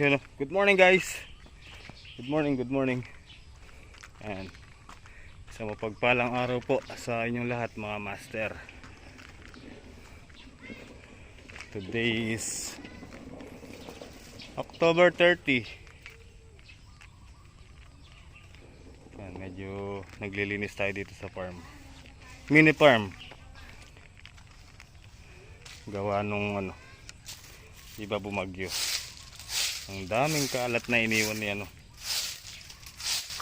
Yun, good morning guys. Good morning. And sa mapagpalang araw po sa inyong lahat mga master. Today is October 30. And medyo naglilinis tayo dito sa farm. Mini farm. Gawa nung iba bumagyo. Ang daming kalat na iniwan ni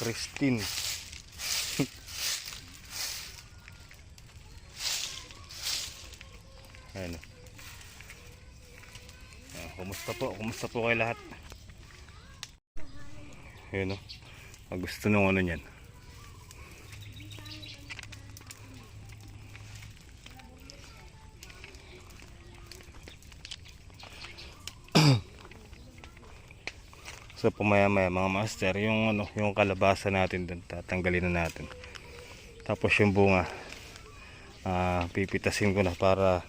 Christine. Ayan. Kumusta po kayo lahat? Ayan, gusto nung niyan. So pumaya-maya mga master, yung kalabasa natin dun, tatanggalin na natin. Tapos yung bunga, pipitasin ko na para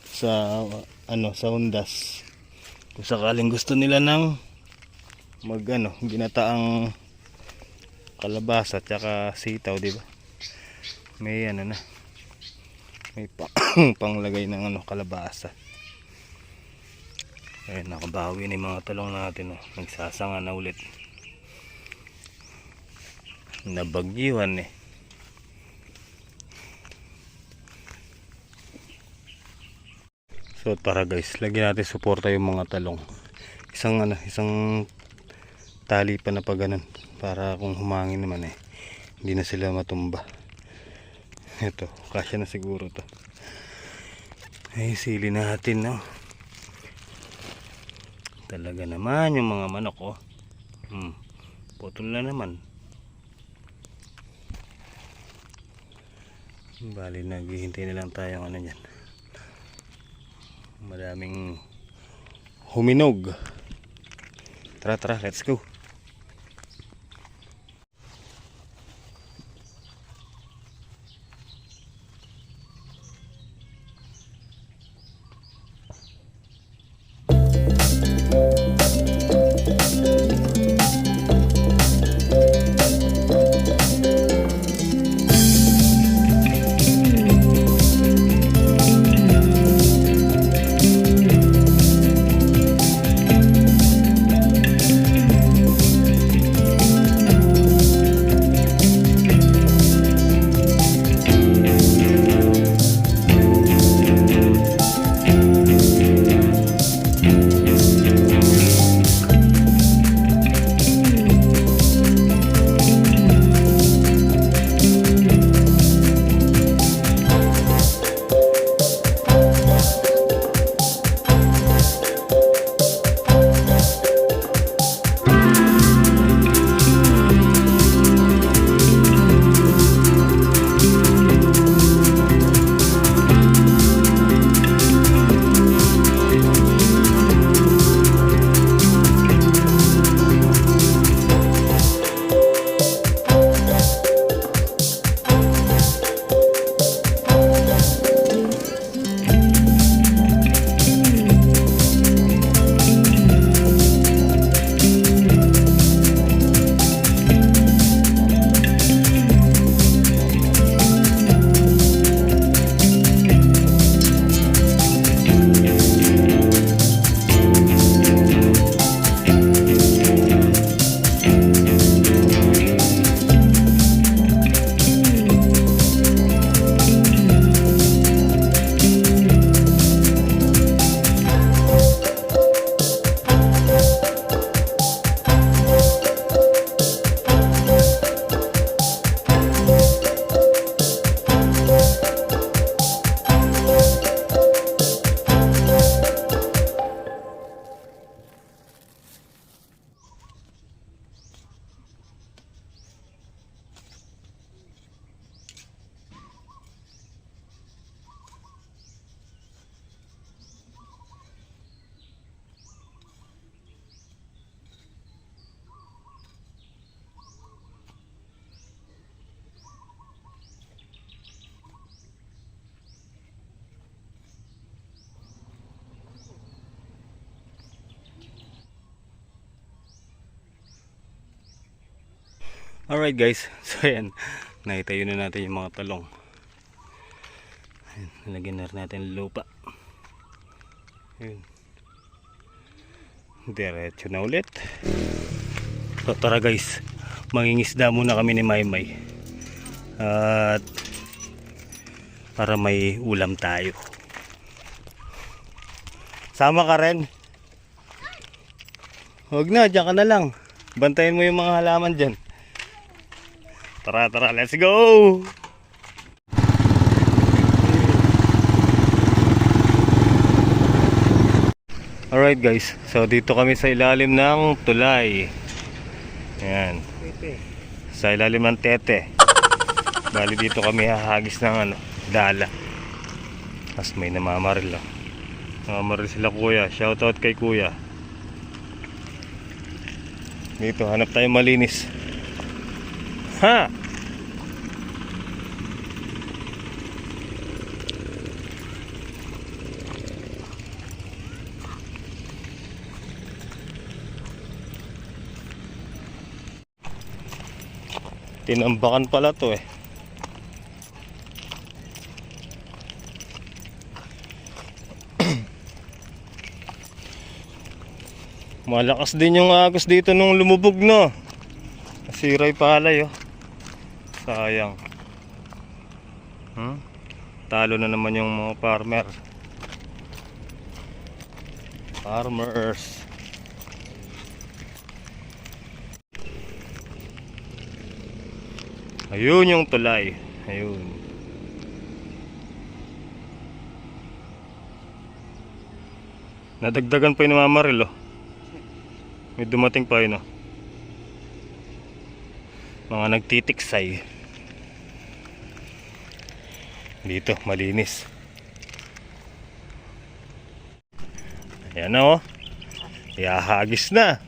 sa sa hundas. Kung sakaling gusto nila ng ginataang kalabasa at saka sitaw, di ba? May may panglagay ng kalabasa. Ayun, nakabawi ni mga talong natin. Nagsasanga na ulit. Nabagyuhan eh. So tara guys, lagyan natin suporta yung mga talong. Isang tali pa na pa ganun, para kung humangin naman hindi na sila matumba. Ito, kasya na siguro to. Ay, sili natin Talaga naman yung mga manok putol na naman. Bali, naghihintay na lang tayo dyan. Madaming huminog. Tara, let's go. Alright guys, so ayan, naitayo na natin yung mga talong. Ayan, nalagyan na rin natin yung lupa. Ayan. Diretso na ulit. So tara guys, mangingisda muna kami ni Maymay. At para may ulam tayo. Sama ka rin? Huwag na, dyan ka na lang. Bantayan mo yung mga halaman dyan. Tara, tara, let's go! Alright guys, so dito kami sa ilalim ng tulay. Ayan. Sa ilalim ng tete. Bali dito kami hahagis ng dala. Tapos may namamaril lang. Namamaril sila kuya. Shoutout kay kuya. Dito, hanap tayo malinis. Ha! Tinambakan pala to eh. Malakas din yung agos dito nung lumubog, no. Nasiray palay oh. Sayang. Talo na naman yung mga farmers. Ayun yung tulay. Ayun. Nadagdagan pa yung namamaril oh. May dumating pa yun oh. Mga nagtitiksay. Dito malinis. Ayan na oh. Ihahagis na.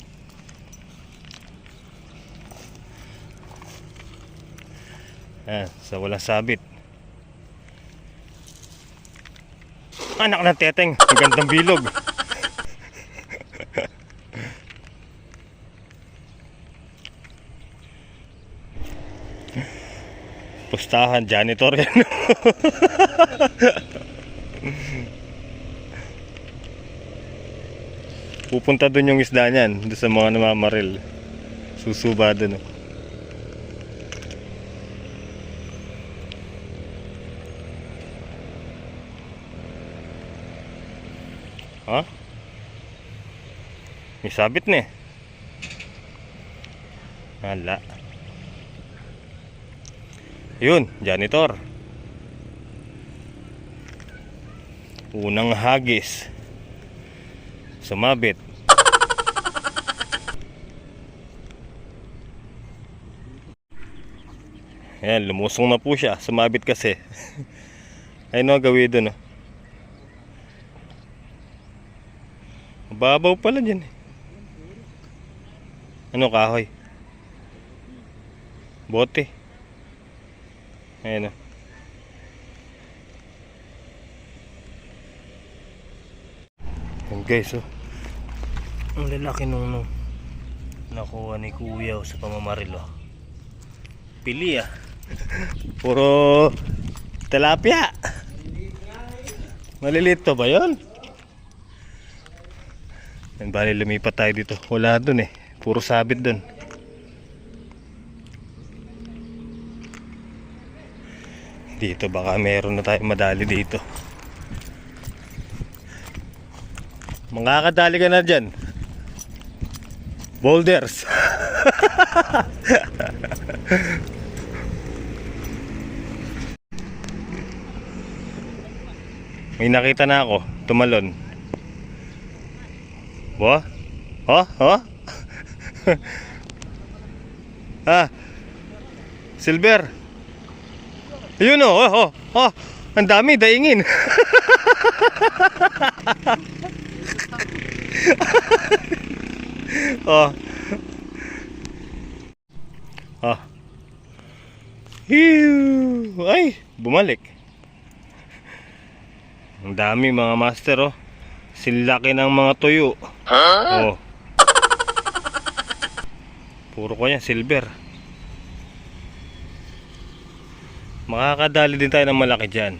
Ayan, sa walang sabit. Anak ng teteng, ang gandang bilog. Pustahan, janitor yan. Pupunta dun yung isda niyan, doon sa mga namamaril. Susuba dun. Ha? May sabit na eh. Hala. Yun, janitor. Unang hagis. Sumabit. Ayan, lumusong na po siya. Sumabit kasi. Ayun o, gawin doon. Mababaw pala dyan. Ano, kahoy? Bote. Ayan o. Ayan guys oh. Ang lalaki nung nakuha ni kuya sa pamamaril oh. Pili ah. Puro tilapia. Maliliit to ba yun? Yan, bali lumipat tayo dito. Wala dun eh. Puro sabit dun. Dito baka meron na tayo madali dito. Makakadali ka na dyan. Boulders. May nakita na ako. Tumalon. Bo? Oh? Oh? Ah. Silver. Ayun oh. Oh. Oh. Ang dami. Daingin. Oh. Oh. Hiu. Ay, bumalik. Ang dami mga master oh. Silaki ng mga tuyo. Oh. Puro ko yan silver. Makakadali din tayo ng malaki dyan.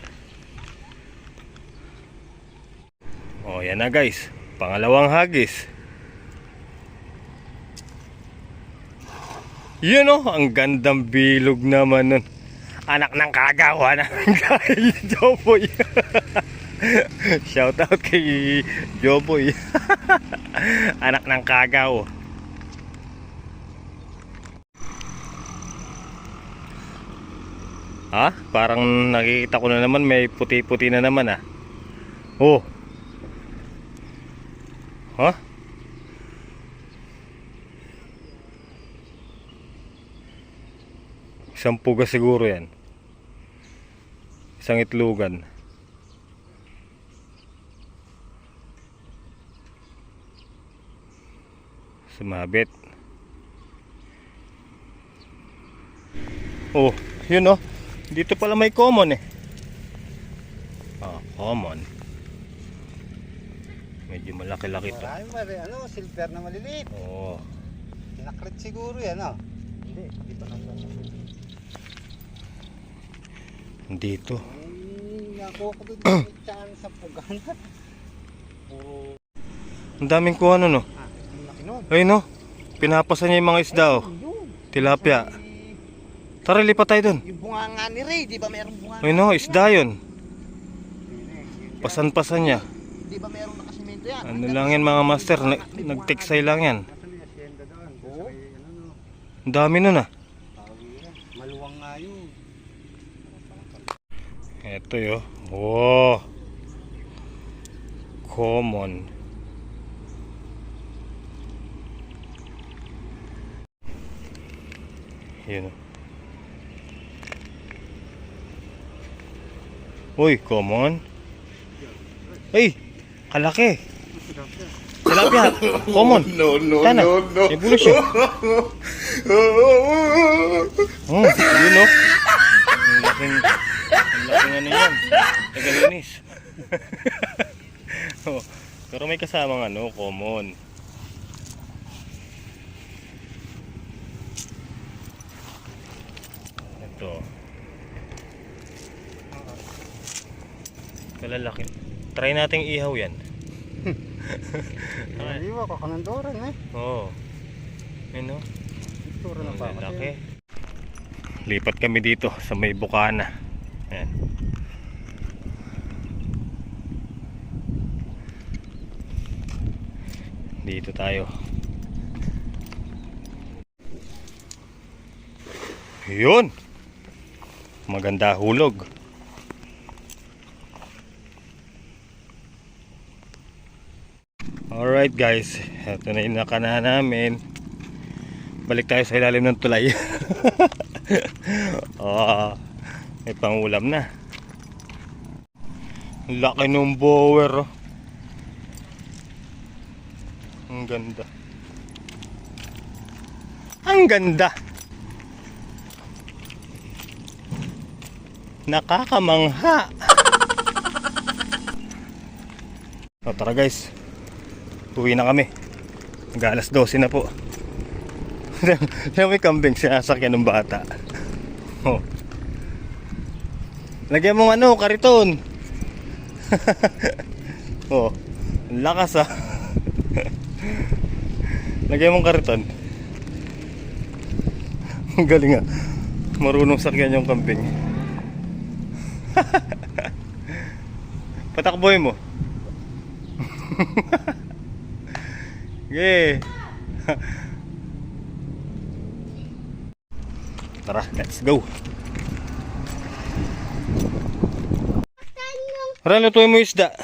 O, yan na guys. Pangalawang hagis. Yun o, ang gandang bilog naman nun. Anak ng kagawa na kay Joboy. Shout out kay Joboy. Anak ng kagaw. Ha? Parang nakikita ko na naman may puti-puti na naman ah. Oh. Ha? Isang puga siguro yan. Isang itlugan. Sumabit. Oh, yun oh. Dito pala may common eh. Ah, common. Medyo malaki-laki to. Marami, ano, silver na maliliit. Oo. Pinakrit siguro yan, oh. Hindi pa nasa. Dito. Nakuha ko doon sa pugan. Ang daming kuha no. Ang laki nun. Ayun no. Pinapasa niya yung mga isda oh. Tilapia. Tara, lipat tayo dun. Yung bunganga ni Ray, di ba merong bunganga? Ayun no, isda yun. Pasan-pasan niya. Di ba merong nakasimento yan? Ano lang yan mga master, nagteksay lang yan. Ang dami nun ah. Maluwang nga yun. Ito yo. Oh. Common. Yun oh. Uy, common. Ay, kalaki. Tilapia, common. Tana, may bulo siya. Yun o. Ang laking ano yan. Tagalinis. Oh, pero may kasamang ano, common. Ito. Kalalaki. Try nating ihaw yan. Iwa ko kanandoran eh. Oo. Ayun o. Tura na pa. Laki. Lipat kami dito sa may bukana. Ayan. Dito tayo. Yun. Maganda hulog. Alright guys, ito na yung nakana namin. Balik tayo sa ilalim ng tulay. Oh, may pangulam na. Laki ng bower oh. Ang ganda. Ang ganda. Nakakamangha. So, tara guys, uwi na kami. Mag-alas 12 na po. May kambing sinasakyan ng bata. Oh. Lagyan mong ano, kariton. Oh, ang lakas ah. Lagyan mong kariton. Ang galing ah. Marunong sakyan yung kambing. Patakboy mo. Okay. Tara, let's go. Tara, lutuin mo isda.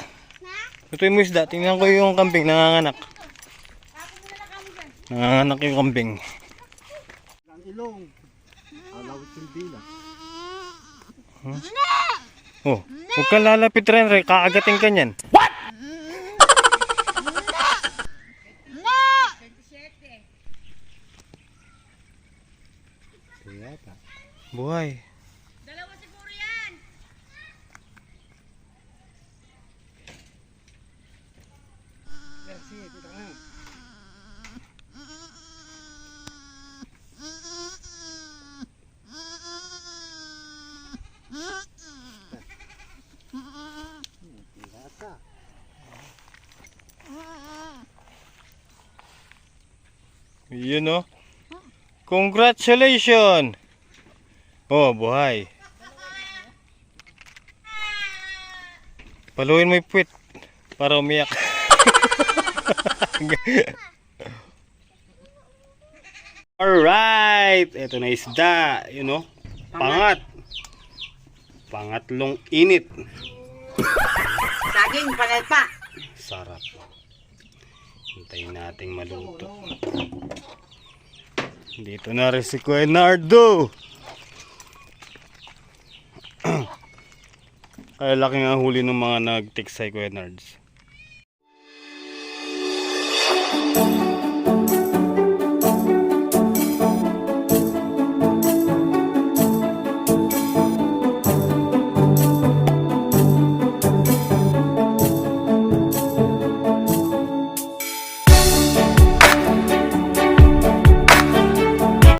Lutuin mo isda. Tingnan ko yung kambing, nanganganak. Nanganganak yung kambing. Ang ilong. Alawit yung bila. Oh, huwag kang lalapit rin, Ray. Kaagating ka niyan. What? Buhay. Dalawa siguro yan. Merci, ito na. Yun oh. Congratulations! Oh, buhay. Paluin mo yung puwit para umiyak. Alright! Ito na isda. Yun oh. Pangat. Pangatlong init. Saging panalpa. Sarap. Hintayin nating maluto. Dito na rin si Kuya Nardo. Kaya laki nga huli ng mga nag-text sa Kuya Nards.